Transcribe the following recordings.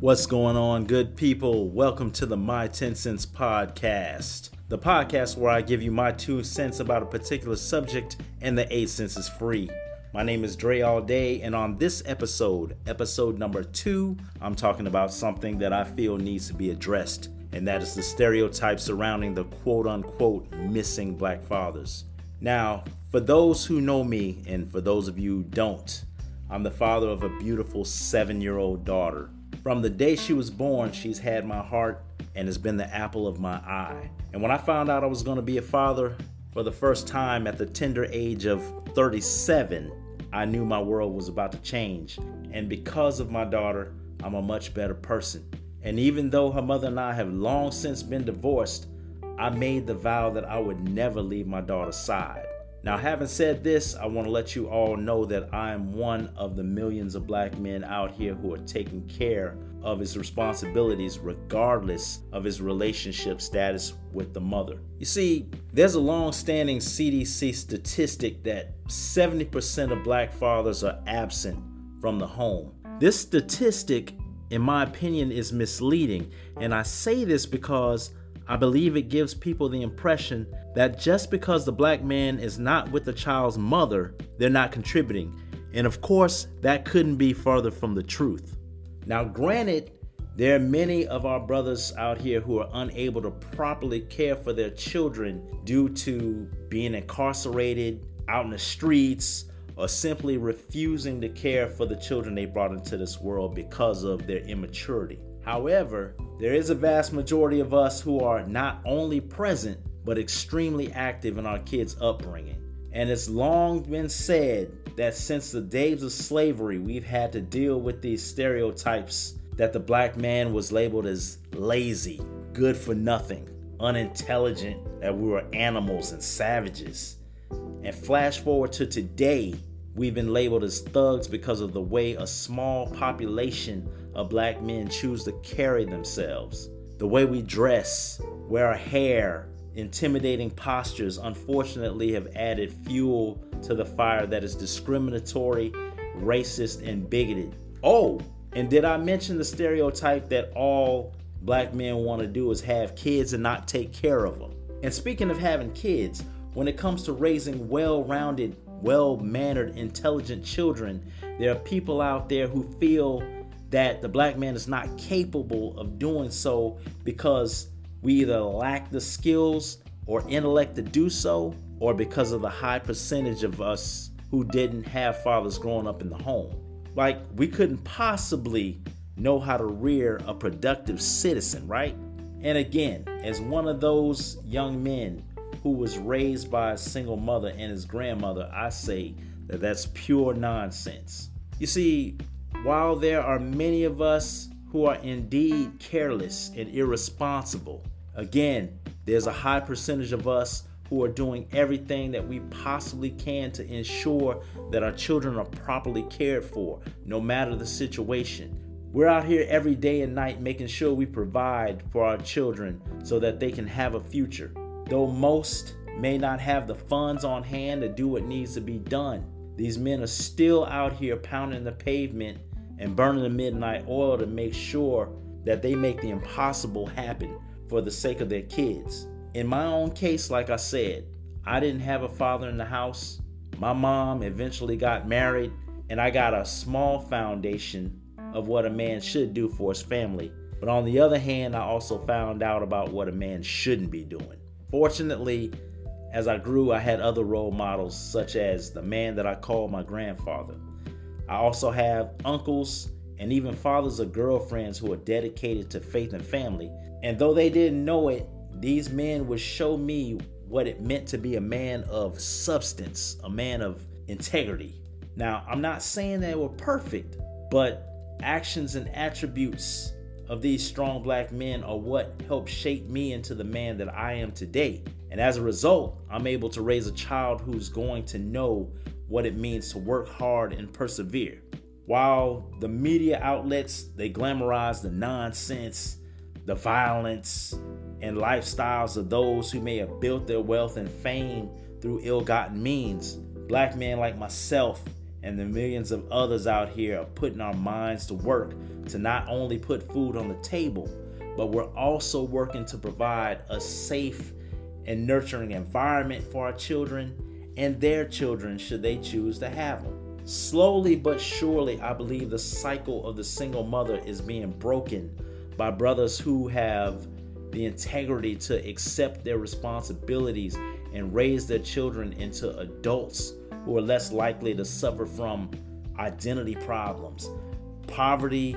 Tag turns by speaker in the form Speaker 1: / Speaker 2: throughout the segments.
Speaker 1: What's going on, good people? Welcome to the My 10 Cents podcast. The podcast where I give you my 2 cents about a particular subject and the 8 cents is free. My name is Dre All, and on this episode number 2, I'm talking about something that I feel needs to be addressed, and that is the stereotypes surrounding the quote-unquote missing black fathers. Now, for those who know me, and for those of you who don't, I'm the father of a beautiful 7-year-old daughter. From the day she was born, she's had my heart and has been the apple of my eye. And when I found out I was going to be a father for the first time at the tender age of 37, I knew my world was about to change. And because of my daughter, I'm a much better person. And even though her mother and I have long since been divorced, I made the vow that I would never leave my daughter's side. Now, having said this, I want to let you all know that I am one of the millions of black men out here who are taking care of his responsibilities regardless of his relationship status with the mother. You see, there's a long-standing CDC statistic that 70% of black fathers are absent from the home. This statistic, in my opinion, is misleading, and I say this because I believe it gives people the impression that just because the black man is not with the child's mother, they're not contributing. And of course, that couldn't be further from the truth. Now, granted, there are many of our brothers out here who are unable to properly care for their children due to being incarcerated, out in the streets, or simply refusing to care for the children they brought into this world because of their immaturity. However, there is a vast majority of us who are not only present, but extremely active in our kids' upbringing. And it's long been said that since the days of slavery, we've had to deal with these stereotypes that the black man was labeled as lazy, good for nothing, unintelligent, that we were animals and savages. And flash forward to today, we've been labeled as thugs because of the way a small population of black men choose to carry themselves. The way we dress, wear our hair, intimidating postures, unfortunately have added fuel to the fire that is discriminatory, racist, and bigoted. Oh, and did I mention the stereotype that all black men want to do is have kids and not take care of them? And speaking of having kids, when it comes to raising well-rounded, well-mannered, intelligent children, there are people out there who feel that the black man is not capable of doing so because we either lack the skills or intellect to do so, or because of the high percentage of us who didn't have fathers growing up in the home. Like, we couldn't possibly know how to rear a productive citizen, right? And again, as one of those young men who was raised by a single mother and his grandmother, I say that that's pure nonsense. You see, while there are many of us who are indeed careless and irresponsible, again, there's a high percentage of us who are doing everything that we possibly can to ensure that our children are properly cared for, no matter the situation. We're out here every day and night making sure we provide for our children so that they can have a future. Though most may not have the funds on hand to do what needs to be done, these men are still out here pounding the pavement and burning the midnight oil to make sure that they make the impossible happen for the sake of their kids. In my own case, like I said, I didn't have a father in the house. My mom eventually got married, and I got a small foundation of what a man should do for his family. But on the other hand, I also found out about what a man shouldn't be doing. Fortunately, as I grew, I had other role models, such as the man that I called my grandfather. I also have uncles and even fathers of girlfriends who are dedicated to faith and family. And though they didn't know it, these men would show me what it meant to be a man of substance, a man of integrity. Now, I'm not saying they were perfect, but actions and attributes of these strong black men are what helped shape me into the man that I am today. And as a result, I'm able to raise a child who's going to know what it means to work hard and persevere. While the media outlets, they glamorize the nonsense, the violence, and lifestyles of those who may have built their wealth and fame through ill-gotten means, black men like myself and the millions of others out here are putting our minds to work to not only put food on the table, but we're also working to provide a safe and nurturing environment for our children and their children should they choose to have them. Slowly but surely, I believe the cycle of the single mother is being broken by brothers who have the integrity to accept their responsibilities and raise their children into adults who are less likely to suffer from identity problems, poverty,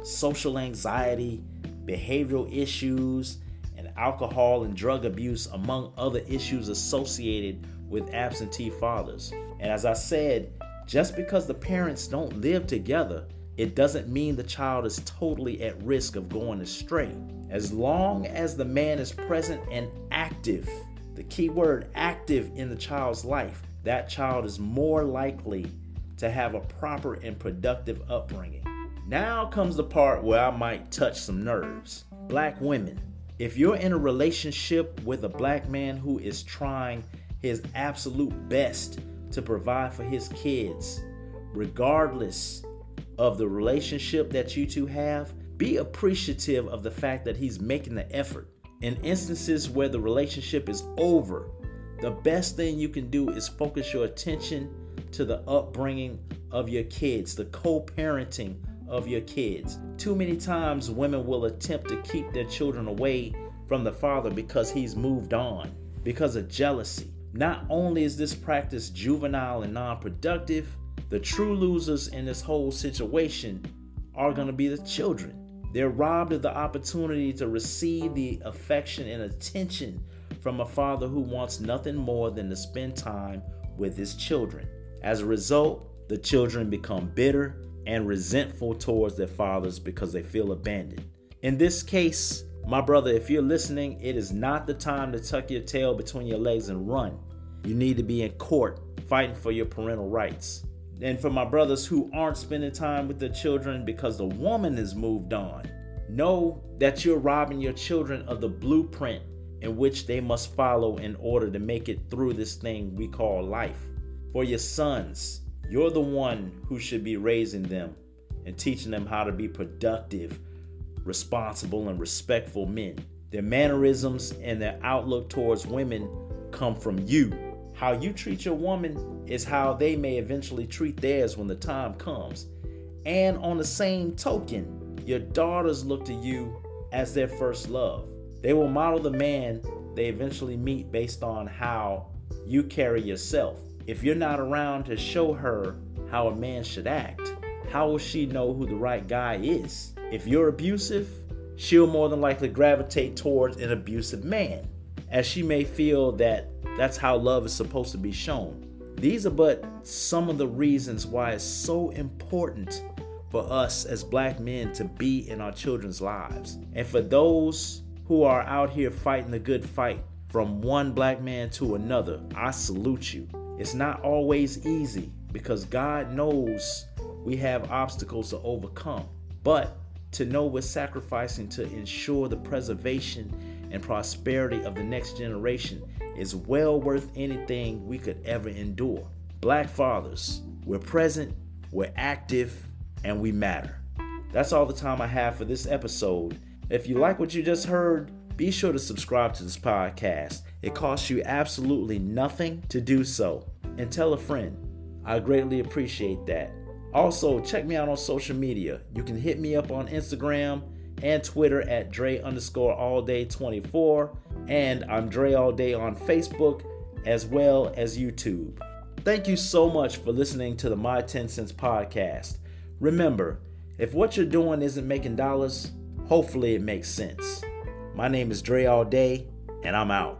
Speaker 1: social anxiety, behavioral issues, and alcohol and drug abuse, among other issues associated with absentee fathers. And as I said, just because the parents don't live together, it doesn't mean the child is totally at risk of going astray. As long as the man is present and active, the key word active in the child's life, that child is more likely to have a proper and productive upbringing. Now comes the part where I might touch some nerves. Black women, if you're in a relationship with a black man who is trying his absolute best to provide for his kids, regardless of the relationship that you two have, be appreciative of the fact that he's making the effort. In instances where the relationship is over, the best thing you can do is focus your attention to the upbringing of your kids, the co-parenting of your kids. Too many times women will attempt to keep their children away from the father because he's moved on, because of jealousy. Not only is this practice juvenile and non-productive, the true losers in this whole situation are going to be the children. They're robbed of the opportunity to receive the affection and attention from a father who wants nothing more than to spend time with his children. As a result, the children become bitter and resentful towards their fathers because they feel abandoned. In this case, my brother, if you're listening, it is not the time to tuck your tail between your legs and run. You need to be in court fighting for your parental rights. And for my brothers who aren't spending time with their children because the woman has moved on, know that you're robbing your children of the blueprint in which they must follow in order to make it through this thing we call life. For your sons, you're the one who should be raising them and teaching them how to be productive, responsible, and respectful men. Their mannerisms and their outlook towards women come from you. How you treat your woman is how they may eventually treat theirs when the time comes. And on the same token, your daughters look to you as their first love. They will model the man they eventually meet based on how you carry yourself. If you're not around to show her how a man should act, how will she know who the right guy is? If you're abusive, she'll more than likely gravitate towards an abusive man, as she may feel that that's how love is supposed to be shown. These are but some of the reasons why it's so important for us as black men to be in our children's lives. And for those who are out here fighting the good fight from one black man to another, I salute you. It's not always easy because God knows we have obstacles to overcome. But to know we're sacrificing to ensure the preservation and prosperity of the next generation is well worth anything we could ever endure. Black fathers, we're present, we're active, and we matter. That's all the time I have for this episode. If you like what you just heard, be sure to subscribe to this podcast. It costs you absolutely nothing to do so. And tell a friend. I greatly appreciate that. Also, check me out on social media. You can hit me up on Instagram and Twitter at Dre_allday24. And I'm Dre All Day on Facebook as well as YouTube. Thank you so much for listening to the My 10 Cents podcast. Remember, if what you're doing isn't making dollars, hopefully it makes sense. My name is Dre All Day, and I'm out.